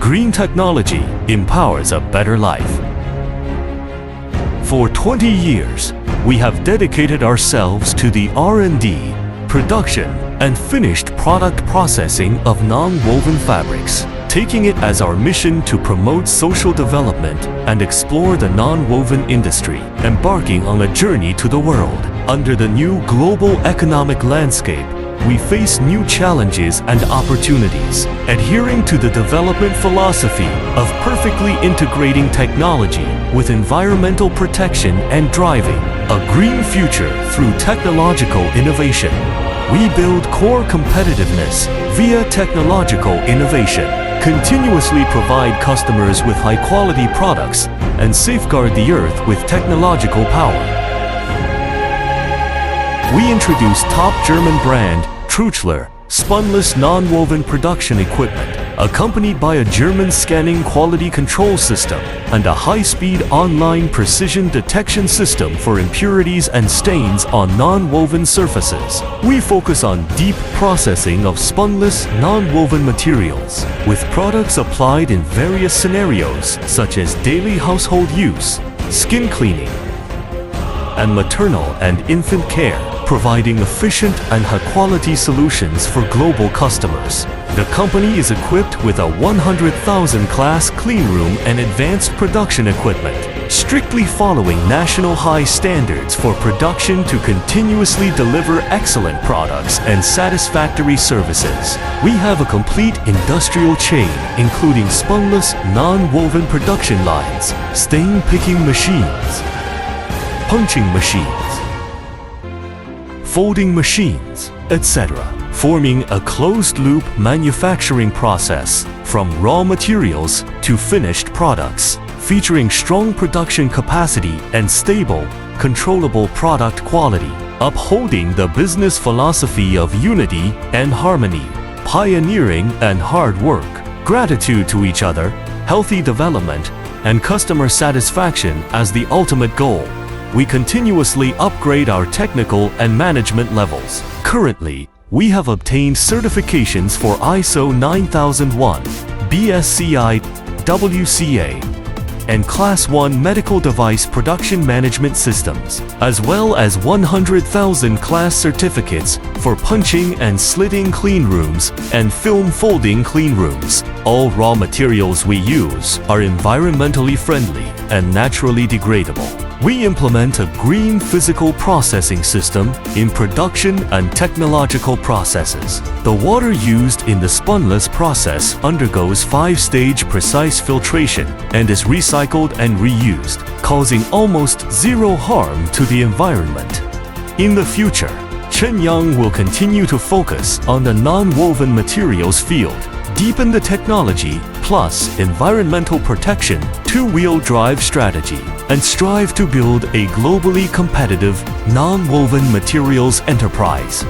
Green technology empowers a better life. For 20 years, we have dedicated ourselves to the R&D, production, and finished product processing of non-woven fabrics, taking it as our mission to promote social development and explore the non-woven industry, embarking on a journey to the world. Under the new global economic landscape, we face new challenges and opportunities, adhering to the development philosophy of perfectly integrating technology with environmental protection and driving a green future through technological innovation. We build core competitiveness via technological innovation, continuously provide customers with high-quality products, and safeguard the earth with technological power. We introduce top German brand Truchler spunless non-woven production equipment, accompanied by a German scanning quality control system and a high-speed online precision detection system for impurities and stains on non-woven surfaces. We focus on deep processing of spunless non-woven materials, with products applied in various scenarios such as daily household use, skin cleaning, and maternal and infant care, providing efficient and high-quality solutions for global customers. The company is equipped with a 100,000 class cleanroom and advanced production equipment, strictly following national high standards for production to continuously deliver excellent products and satisfactory services. We have a complete industrial chain, including spunless, non-woven production lines, stain picking machines, punching machines, folding machines, etc., forming a closed-loop manufacturing process from raw materials to finished products, featuring strong production capacity and stable, controllable product quality, upholding the business philosophy of unity and harmony, pioneering and hard work, gratitude to each other, healthy development, and customer satisfaction as the ultimate goal. We continuously upgrade our technical and management levels. Currently, we have obtained certifications for ISO 9001, BSCI, WCA, and Class 1 medical device production management systems, as well as 100,000 class certificates for punching and slitting clean rooms and film folding clean rooms. All raw materials we use are environmentally friendly and naturally degradable. We implement a green physical processing system in production and technological processes. The water used in the spunless process undergoes 5-stage precise filtration and is recycled and reused, causing almost zero harm to the environment. In the future, Chenyang will continue to focus on the non-woven materials field, deepen the technology plus environmental protection two-wheel drive strategy, and strive to build a globally competitive non-woven materials enterprise.